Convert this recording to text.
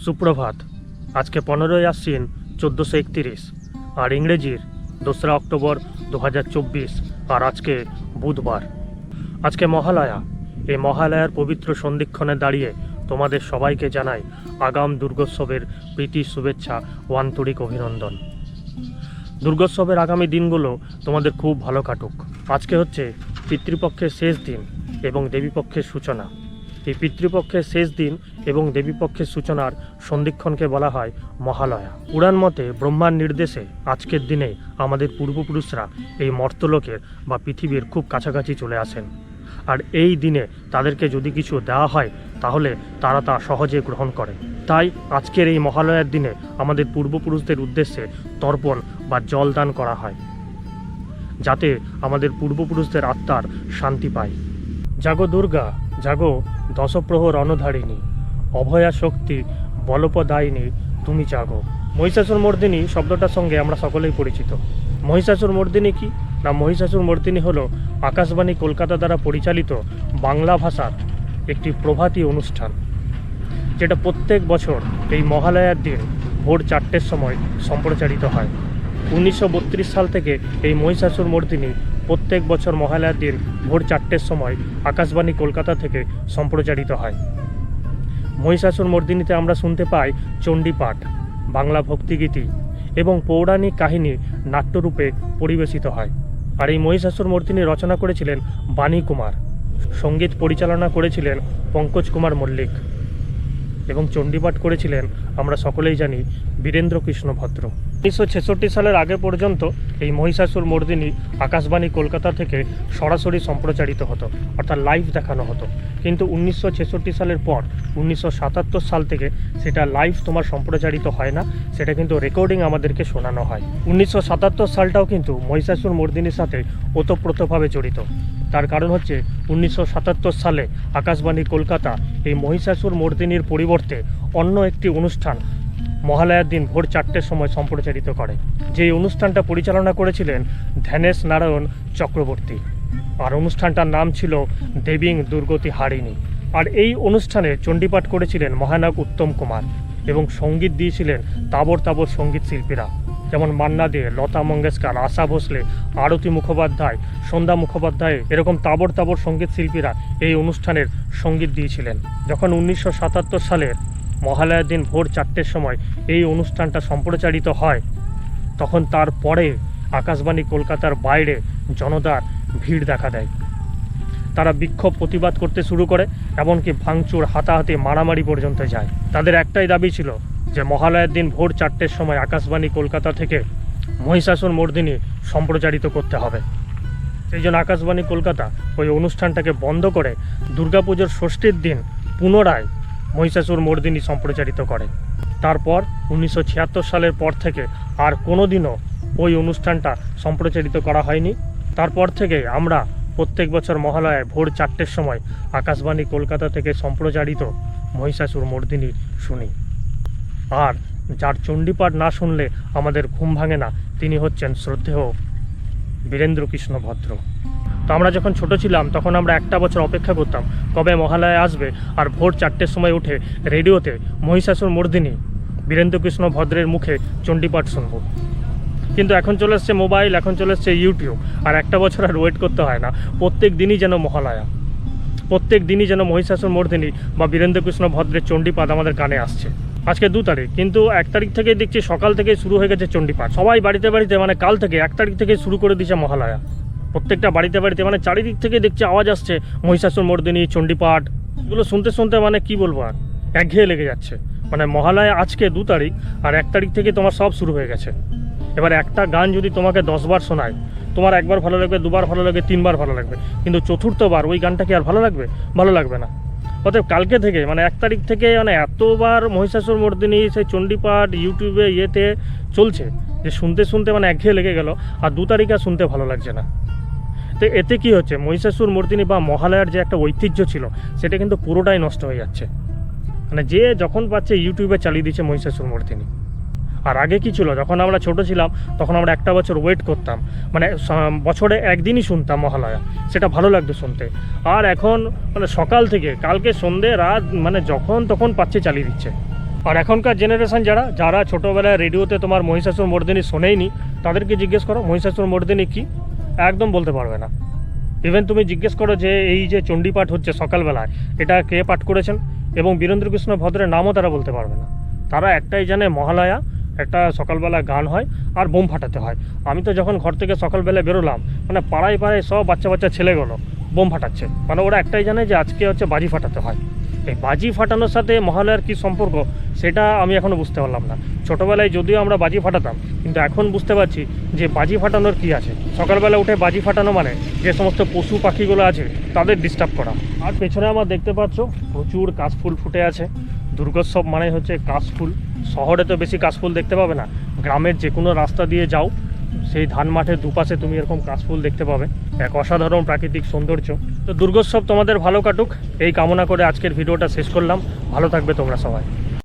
সুপ্রভাত। আজকে 15ই আশ্বিন 1431 আর ইংরেজির 2রা অক্টোবর 2024 আর আজকে বুধবার। আজকে মহালয়া। এই মহালয়ার পবিত্র সন্ধিক্ষণে দাঁড়িয়ে তোমাদের সবাইকে জানাই আগাম দুর্গোৎসবের প্রীতি শুভেচ্ছা ও আন্তরিক অভিনন্দন। দুর্গোৎসবের আগামী দিনগুলো তোমাদের খুব ভালো কাটুক। আজকে হচ্ছে পিতৃপক্ষের শেষ দিন এবং দেবীপক্ষের সূচনা। এই পিতৃপক্ষের শেষ দিন এবং দেবীপক্ষের সূচনার সন্ধিক্ষণকে বলা হয় মহালয়া। পুরাণ মতে ব্রহ্মার নির্দেশে আজকের দিনে আমাদের পূর্বপুরুষরা এই মর্তলোকের বা পৃথিবীর খুব কাছাকাছি চলে আসেন, আর এই দিনে তাদেরকে যদি কিছু দেওয়া হয় তাহলে তারা তা সহজে গ্রহণ করে। তাই আজকের এই মহালয়ার দিনে আমাদের পূর্বপুরুষদের উদ্দেশ্যে তর্পণ বা জলদান করা হয়, যাতে আমাদের পূর্বপুরুষদের আত্মার শান্তি পায়। জাগো দুর্গা, জাগো দশপ্রহর অনধারিণী, অভয়া শক্তি বলপদায়িনী তুমি জাগো। মহিষাসুর মর্দিনী শব্দটার সঙ্গে আমরা সকলেই পরিচিত। মহিষাসুর মর্দিনী কি না, মহিষাসুর মর্দিনী হলো আকাশবাণী কলকাতা দ্বারা পরিচালিত বাংলা ভাষার একটি প্রভাতী অনুষ্ঠান, যেটা প্রত্যেক বছর এই মহালয়ার দিন ভোর 4টের সময় সম্প্রচারিত হয়। 1932 সাল থেকে এই মহিষাসুর মর্দিনী প্রত্যেক বছর মহালয়ার দিন ভোর 4টের সময় আকাশবাণী কলকাতা থেকে সম্প্রচারিত হয়। মহিষাসুর মর্দিনীতে আমরা শুনতে পাই চণ্ডীপাঠ, বাংলা ভক্তিগীতি এবং পৌরাণিক কাহিনী নাট্যরূপে পরিবেশিত হয়। আর এই মহিষাসুর মর্দিনী রচনা করেছিলেন বাণী কুমার, সঙ্গীত পরিচালনা করেছিলেন পঙ্কজ কুমার মল্লিক এবং চণ্ডীপাঠ করেছিলেন আমরা সকলেই জানি বীরেন্দ্র কৃষ্ণ ভদ্র। 1966 সালের আগে পর্যন্ত এই মহিষাসুর মর্দিনী আকাশবাণী কলকাতা থেকে সরাসরি সম্প্রচারিত হতো, অর্থাৎ লাইভ দেখানো হতো। কিন্তু 1966 সালের পর 1977 সাল থেকে সেটা লাইভ তোমার সম্প্রচারিত হয় না, সেটা কিন্তু রেকর্ডিং আমাদেরকে শোনানো হয়। 1977 সালটাও কিন্তু মহিষাসুর মর্দিনীর সাথে ওতপ্রোতভাবে জড়িত। তার কারণ হচ্ছে 1977 সালে আকাশবাণী কলকাতা এই মহিষাসুর মর্দিনীর পরিবর্তে অন্য একটি অনুষ্ঠান মহালয়ার দিন ভোর 4টের সময় সম্প্রচারিত করে। যেই অনুষ্ঠানটা পরিচালনা করেছিলেন ধ্যানেশ নারায়ণ চক্রবর্তী, আর অনুষ্ঠানটার নাম ছিল দেবীং দুর্গতি হারিণী। আর এই অনুষ্ঠানে চণ্ডীপাঠ করেছিলেন মহানায়ক উত্তম কুমার এবং সঙ্গীত দিয়েছিলেন তাবর তাবর সঙ্গীত শিল্পীরা, যেমন মান্না দে, লতা মঙ্গেশকর, আশা ভোসলে, আরতি মুখোপাধ্যায়, সন্ধ্যা মুখোপাধ্যায়, এরকম তাবর তাবর সঙ্গীত শিল্পীরা এই অনুষ্ঠানের সঙ্গীত দিয়েছিলেন। যখন 1977 সালের মহালয়ার দিন ভোর 4টের সময় এই অনুষ্ঠানটা সম্প্রচারিত হয়, তখন তারপরে আকাশবাণী কলকাতার বাইরে জনতার ভিড় দেখা দেয়। তারা বিক্ষোভ প্রতিবাদ করতে শুরু করে, এমনকি ভাঙচুর, হাতাহাতি, মারামারি পর্যন্ত যায়। তাদের একটাই দাবি ছিল যে মহালয়ার দিন ভোর 4টের সময় আকাশবাণী কলকাতা থেকে মহিষাসুর মর্দিনী সম্প্রচারিত করতে হবে। সেই জন্য আকাশবাণী কলকাতা ওই অনুষ্ঠানটাকে বন্ধ করে দুর্গাপুজোর ষষ্ঠীর দিন পুনরায় মহিষাসুর মর্দিনী সম্প্রচারিত করে। তারপর 1976 সালের পর থেকে আর কোনো দিনও ওই অনুষ্ঠানটা সম্প্রচারিত করা হয়নি। তারপর থেকে আমরা প্রত্যেক বছর মহালয়ায় ভোর 4টের সময় আকাশবাণী কলকাতা থেকে সম্প্রচারিত মহিষাসুর মর্দিনী শুনি। আর যার চণ্ডীপাঠ না শুনলে আমাদের ঘুম ভাঙে না, তিনি হচ্ছেন শ্রদ্ধেয় বীরেন্দ্র কৃষ্ণ ভদ্র। তো আমরা যখন ছোট ছিলাম তখন আমরা একটা বছর অপেক্ষা করতাম কবে মহালয়া আসবে, আর ভোর 4টের সময় উঠে রেডিওতে মহিষাসুর মর্দিনী বীরেন্দ্র কৃষ্ণ ভদ্রের মুখে চণ্ডীপাঠ শুনব। কিন্তু এখন চলে এসছে মোবাইল, এখন চলে এসছে ইউটিউব, আর একটা বছর আর ওয়েট করতে হয় না। প্রত্যেক দিনই যেন মহালয়া, প্রত্যেক দিনই যেন মহিষাসুর মর্দিনী বা বীরেন্দ্র কৃষ্ণ ভদ্রের চণ্ডীপাঠ আমাদের কানে আসছে। আজকে 2 তারিখ, কিন্তু 1 তারিখ থেকে দেখছি সকাল থেকেই শুরু হয়ে গেছে চণ্ডীপাঠ। সবাই বাড়িতে বাড়িতে মানে কাল থেকে 1 তারিখ থেকে শুরু করে দিয়েছে মহালয়া। প্রত্যেকটা বাড়িতে বাড়িতে মানে চারিদিক থেকে দেখছি আওয়াজ আসছে মহিষাসুর মর্দিনী, চণ্ডীপাঠ। এগুলো শুনতে শুনতে মানে কি বলবো, আর একঘেয়ে লেগে যাচ্ছে। মানে মহালয়া আজকে 2 তারিখ, আর 1 তারিখ থেকে তোমার সব শুরু হয়ে গেছে। এবার একটা গান যদি তোমাকে 10 বার শোনায়, তোমার একবার ভালো লাগবে, 2 বার ভালো লাগবে, 3 বার ভালো লাগবে, কিন্তু চতুর্থবার ওই গানটা কি আর ভালো লাগবে? ভালো লাগবে না। অতএব কালকে থেকে মানে 1 তারিখ থেকে মানে এতবার মহিষাসুর মর্দিনী সেই চণ্ডীপাঠ ইউটিউবে ইয়েতে চলছে যে শুনতে শুনতে মানে একঘেয়ে লেগে গেল, আর 2 তারিখ আর শুনতে ভালো লাগছে না। তো এতে কি হচ্ছে, মহিষাসুর মর্দিনী বা মহালয়ার যে একটা ঐতিহ্য ছিল সেটা কিন্তু পুরোটাই নষ্ট হয়ে যাচ্ছে। মানে যে যখন পাচ্ছে ইউটিউবে চালিয়ে দিচ্ছে মহিষাসুর মর্দিনী। আর আগে কি ছিল, যখন আমরা ছোট ছিলাম তখন আমরা একটা বছর ওয়েট করতাম, মানে বছরে একদিনই শুনতাম মহালয়া, সেটা ভালো লাগতো শুনতে। আর এখন মানে সকাল থেকে কালকে সন্ধে রাত মানে যখন তখন পাচ্ছে চালিয়ে দিচ্ছে। আর এখনকার জেনারেশন যারা ছোটোবেলায় রেডিওতে তোমার মহিষাসুর মর্দিনী শোনেইনি, তাদেরকে জিজ্ঞেস করো মহিষাসুর মর্দিনী কী, একদম বলতে পারবে না। ইভেন তুমি জিজ্ঞেস করো যে এই যে চণ্ডীপাঠ হচ্ছে সকালবেলায়, এটা কে পাঠ করেছেন, এবং বীরেন্দ্রকৃষ্ণ ভদ্রের নামও তারা বলতে পারবে না। তারা একটাই জানে মহালয়া, একটা সকালবেলা গান হয় আর বোম ফাটাতে হয়। আমি তো যখন ঘর থেকে সকালবেলা বেরোলাম, মানে পাড়ায় পাড়ায় সব বাচ্চা ছেলেগুলো বোম ফাটাচ্ছে, মানে ওরা একটাই জানে যে আজকে হচ্ছে বাজি ফাটাতে হয়। এই বাজি ফাটানোর সাথে মহালয়ার কী সম্পর্ক সেটা আমি এখনও বুঝতে পারলাম না। ছোটোবেলায় যদিও আমরা বাজি ফাটাতাম, কিন্তু এখন বুঝতে পারছি যে বাজি ফাটানোর কী আছে। সকালবেলা উঠে বাজি ফাটানো মানে যে সমস্ত পশু পাখিগুলো আছে তাদের ডিস্টার্ব করা। আর পেছনে আমার দেখতে পাচ্ছ প্রচুর কাশফুল ফুটে আছে। দুর্গোৎসব মানে হচ্ছে কাশফুল। শহরে তো বেশি কাশফুল দেখতে পাবে না, গ্রামের যে কোনো রাস্তা দিয়ে যাও, সেই ধান মাঠের দুপাশে তুমি এরকম কাশফুল দেখতে পাবে। এক অসাধারণ প্রাকৃতিক সৌন্দর্য। তো দুর্গোৎসব তোমাদের ভালো কাটুক এই কামনা করে আজকের ভিডিওটা শেষ করলাম। ভালো থাকবে তোমরা সবাই।